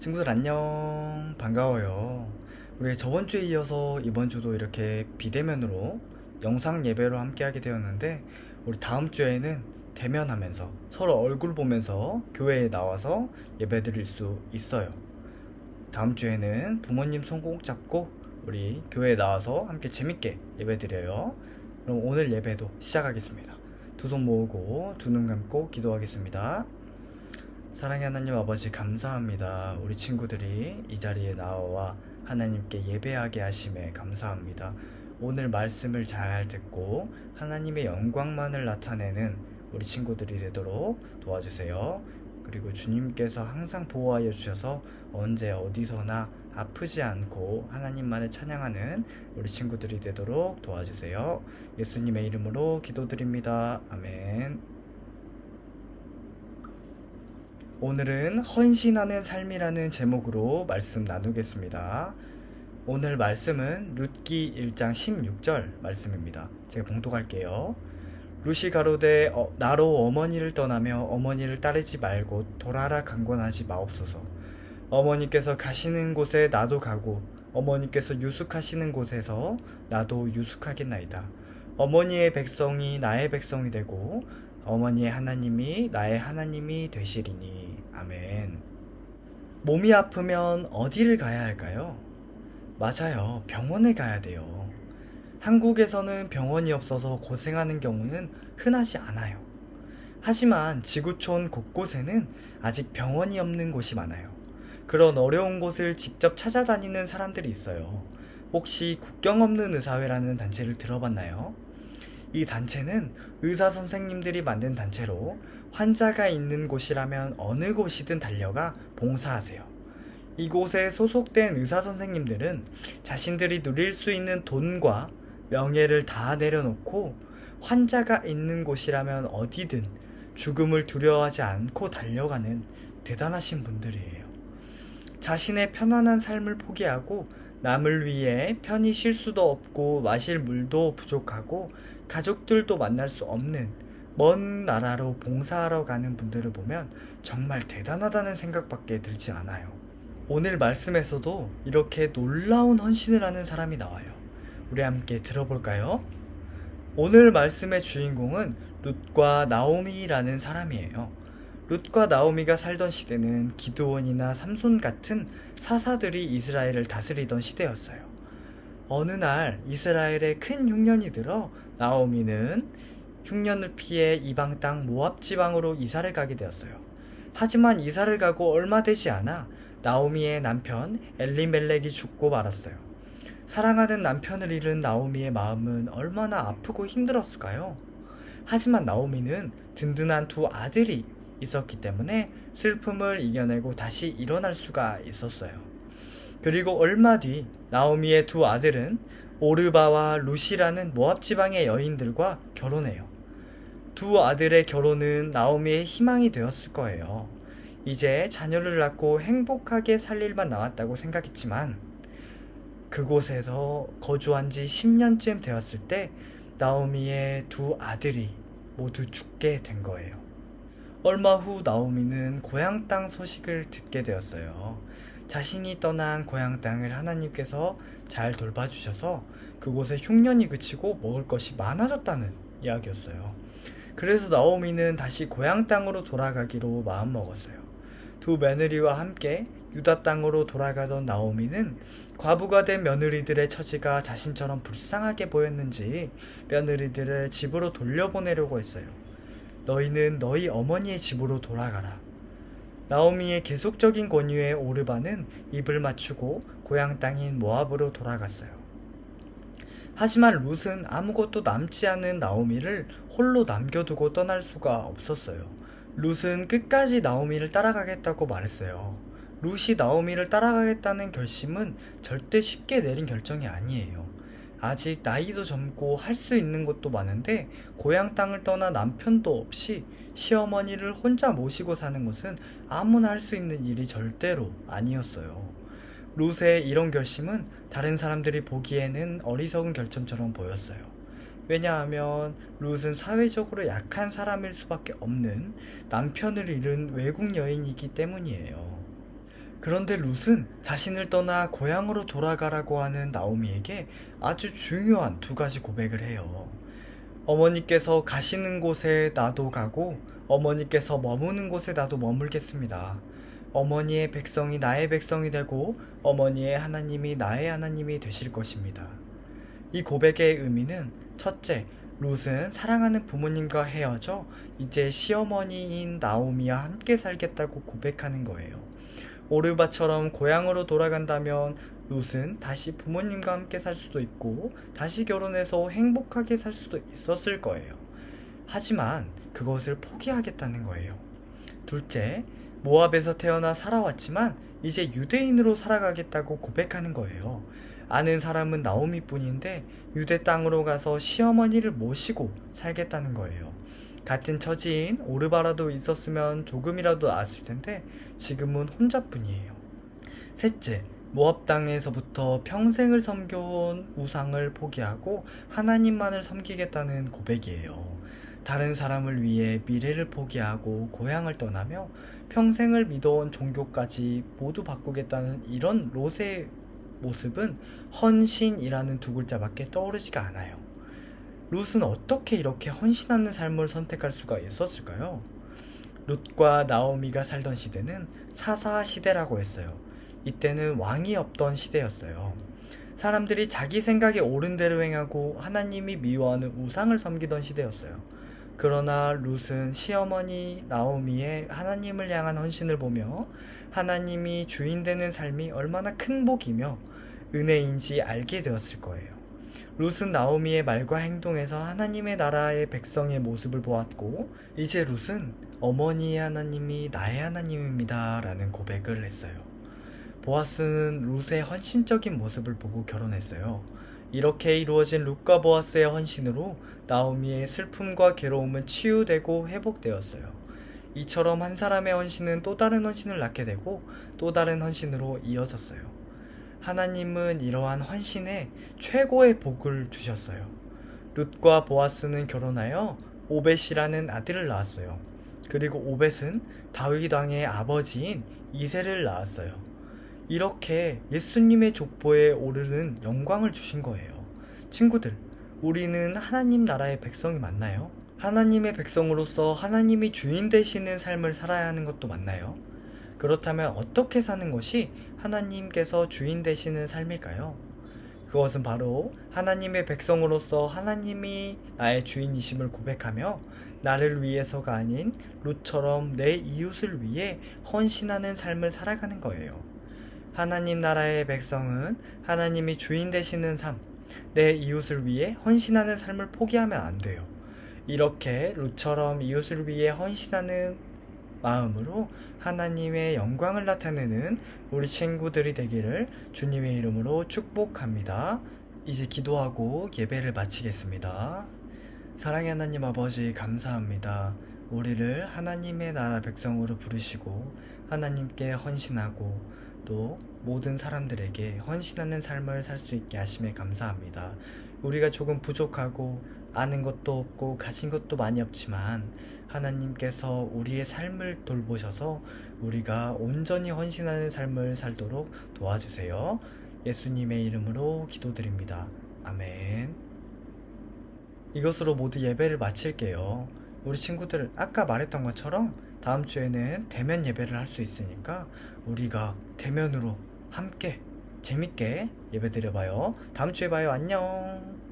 친구들 안녕, 반가워요. 우리 저번 주에 이어서 이번 주도 이렇게 비대면으로 영상 예배로 함께하게 되었는데, 우리 다음 주에는 대면하면서 서로 얼굴 보면서 교회에 나와서 예배 드릴 수 있어요. 다음 주에는 부모님 손 꼭 잡고 우리 교회에 나와서 함께 재밌게 예배 드려요. 그럼 오늘 예배도 시작하겠습니다. 두 손 모으고 두 눈 감고 기도하겠습니다. 사랑의 하나님 아버지, 감사합니다. 우리 친구들이 이 자리에 나와 하나님께 예배하게 하심에 감사합니다. 오늘 말씀을 잘 듣고 하나님의 영광만을 나타내는 우리 친구들이 되도록 도와주세요. 그리고 주님께서 항상 보호하여 주셔서 언제 어디서나 아프지 않고 하나님만을 찬양하는 우리 친구들이 되도록 도와주세요. 예수님의 이름으로 기도드립니다. 아멘. 오늘은 헌신하는 삶이라는 제목으로 말씀 나누겠습니다. 오늘 말씀은 룻기 1장 16절 말씀입니다. 제가 봉독할게요. 룻이 가로되 나로 어머니를 떠나며 어머니를 따르지 말고 돌아라 강권하지 마옵소서. 어머니께서 가시는 곳에 나도 가고 어머니께서 유숙하시는 곳에서 나도 유숙하겠나이다. 어머니의 백성이 나의 백성이 되고 어머니의 하나님이 나의 하나님이 되시리니. 아멘. 몸이 아프면 어디를 가야 할까요? 맞아요. 병원에 가야 돼요. 한국에서는 병원이 없어서 고생하는 경우는 흔하지 않아요. 하지만 지구촌 곳곳에는 아직 병원이 없는 곳이 많아요. 그런 어려운 곳을 직접 찾아다니는 사람들이 있어요. 혹시 국경 없는 의사회라는 단체를 들어봤나요? 이 단체는 의사 선생님들이 만든 단체로 환자가 있는 곳이라면 어느 곳이든 달려가 봉사하세요. 이곳에 소속된 의사 선생님들은 자신들이 누릴 수 있는 돈과 명예를 다 내려놓고 환자가 있는 곳이라면 어디든 죽음을 두려워하지 않고 달려가는 대단하신 분들이에요. 자신의 편안한 삶을 포기하고 남을 위해 편히 쉴 수도 없고 마실 물도 부족하고 가족들도 만날 수 없는 먼 나라로 봉사하러 가는 분들을 보면 정말 대단하다는 생각밖에 들지 않아요. 오늘 말씀에서도 이렇게 놀라운 헌신을 하는 사람이 나와요. 우리 함께 들어볼까요? 오늘 말씀의 주인공은 룻과 나오미라는 사람이에요. 룻과 나오미가 살던 시대는 기드온이나 삼손 같은 사사들이 이스라엘을 다스리던 시대였어요. 어느 날 이스라엘에 큰 흉년이 들어 나오미는 흉년을 피해 이방 땅 모압 지방으로 이사를 가게 되었어요. 하지만 이사를 가고 얼마 되지 않아 나오미의 남편 엘리멜렉이 죽고 말았어요. 사랑하는 남편을 잃은 나오미의 마음은 얼마나 아프고 힘들었을까요? 하지만 나오미는 든든한 두 아들이 있었기 때문에 슬픔을 이겨내고 다시 일어날 수가 있었어요. 그리고 얼마 뒤 나오미의 두 아들은 오르바와 룻이라는 모압 지방의 여인들과 결혼해요. 두 아들의 결혼은 나오미의 희망이 되었을 거예요. 이제 자녀를 낳고 행복하게 살 일만 남았다고 생각했지만 그곳에서 거주한 지 10년쯤 되었을 때 나오미의 두 아들이 모두 죽게 된 거예요. 얼마 후 나오미는 고향 땅 소식을 듣게 되었어요. 자신이 떠난 고향 땅을 하나님께서 잘 돌봐주셔서 그곳에 흉년이 그치고 먹을 것이 많아졌다는 이야기였어요. 그래서 나오미는 다시 고향 땅으로 돌아가기로 마음먹었어요. 두 며느리와 함께 유다 땅으로 돌아가던 나오미는 과부가 된 며느리들의 처지가 자신처럼 불쌍하게 보였는지 며느리들을 집으로 돌려보내려고 했어요. 너희는 너희 어머니의 집으로 돌아가라. 나오미의 계속적인 권유에 오르바는 입을 맞추고 고향 땅인 모압으로 돌아갔어요. 하지만 룻은 아무것도 남지 않은 나오미를 홀로 남겨두고 떠날 수가 없었어요. 룻은 끝까지 나오미를 따라가겠다고 말했어요. 룻이 나오미를 따라가겠다는 결심은 절대 쉽게 내린 결정이 아니에요. 아직 나이도 젊고 할 수 있는 것도 많은데 고향 땅을 떠나 남편도 없이 시어머니를 혼자 모시고 사는 것은 아무나 할 수 있는 일이 절대로 아니었어요. 룻의 이런 결심은 다른 사람들이 보기에는 어리석은 결정처럼 보였어요. 왜냐하면 룻은 사회적으로 약한 사람일 수밖에 없는 남편을 잃은 외국 여인이기 때문이에요. 그런데 룻은 자신을 떠나 고향으로 돌아가라고 하는 나오미에게 아주 중요한 두 가지 고백을 해요. 어머니께서 가시는 곳에 나도 가고 어머니께서 머무는 곳에 나도 머물겠습니다. 어머니의 백성이 나의 백성이 되고 어머니의 하나님이 나의 하나님이 되실 것입니다. 이 고백의 의미는 첫째, 룻은 사랑하는 부모님과 헤어져 이제 시어머니인 나오미와 함께 살겠다고 고백하는 거예요. 오르바처럼 고향으로 돌아간다면 룻은 다시 부모님과 함께 살 수도 있고 다시 결혼해서 행복하게 살 수도 있었을 거예요. 하지만 그것을 포기하겠다는 거예요. 둘째, 모압에서 태어나 살아왔지만 이제 유대인으로 살아가겠다고 고백하는 거예요. 아는 사람은 나오미뿐인데 유대 땅으로 가서 시어머니를 모시고 살겠다는 거예요. 같은 처지인 오르바라도 있었으면 조금이라도 나았을 텐데 지금은 혼자뿐이에요. 셋째, 모압 땅에서부터 평생을 섬겨온 우상을 포기하고 하나님만을 섬기겠다는 고백이에요. 다른 사람을 위해 미래를 포기하고 고향을 떠나며 평생을 믿어온 종교까지 모두 바꾸겠다는 이런 롯의 모습은 헌신이라는 두 글자밖에 떠오르지가 않아요. 룻은 어떻게 이렇게 헌신하는 삶을 선택할 수가 있었을까요? 룻과 나오미가 살던 시대는 사사 시대라고 했어요. 이때는 왕이 없던 시대였어요. 사람들이 자기 생각에 옳은 대로 행하고 하나님이 미워하는 우상을 섬기던 시대였어요. 그러나 룻은 시어머니 나오미의 하나님을 향한 헌신을 보며 하나님이 주인 되는 삶이 얼마나 큰 복이며 은혜인지 알게 되었을 거예요. 룻은 나오미의 말과 행동에서 하나님의 나라의 백성의 모습을 보았고 이제 룻은 어머니의 하나님이 나의 하나님입니다 라는 고백을 했어요. 보아스는 룻의 헌신적인 모습을 보고 결혼했어요. 이렇게 이루어진 룻과 보아스의 헌신으로 나오미의 슬픔과 괴로움은 치유되고 회복되었어요. 이처럼 한 사람의 헌신은 또 다른 헌신을 낳게 되고 또 다른 헌신으로 이어졌어요. 하나님은 이러한 헌신에 최고의 복을 주셨어요. 룻과 보아스는 결혼하여 오벳이라는 아들을 낳았어요. 그리고 오벳은 다윗 왕의 아버지인 이새를 낳았어요. 이렇게 예수님의 족보에 오르는 영광을 주신 거예요. 친구들, 우리는 하나님 나라의 백성이 맞나요? 하나님의 백성으로서 하나님이 주인 되시는 삶을 살아야 하는 것도 맞나요? 그렇다면 어떻게 사는 것이 하나님께서 주인 되시는 삶일까요? 그것은 바로 하나님의 백성으로서 하나님이 나의 주인이심을 고백하며 나를 위해서가 아닌 룻처럼 내 이웃을 위해 헌신하는 삶을 살아가는 거예요. 하나님 나라의 백성은 하나님이 주인 되시는 삶, 내 이웃을 위해 헌신하는 삶을 포기하면 안 돼요. 이렇게 룻처럼 이웃을 위해 헌신하는 마음으로 하나님의 영광을 나타내는 우리 친구들이 되기를 주님의 이름으로 축복합니다. 이제 기도하고 예배를 마치겠습니다. 사랑의 하나님 아버지 감사합니다. 우리를 하나님의 나라 백성으로 부르시고 하나님께 헌신하고 또 모든 사람들에게 헌신하는 삶을 살 수 있게 하심에 감사합니다. 우리가 조금 부족하고 아는 것도 없고 가진 것도 많이 없지만 하나님께서 우리의 삶을 돌보셔서 우리가 온전히 헌신하는 삶을 살도록 도와주세요. 예수님의 이름으로 기도드립니다. 아멘. 이것으로 모두 예배를 마칠게요. 우리 친구들 아까 말했던 것처럼 다음 주에는 대면 예배를 할 수 있으니까 우리가 대면으로 함께 재밌게 예배 드려봐요. 다음 주에 봐요. 안녕.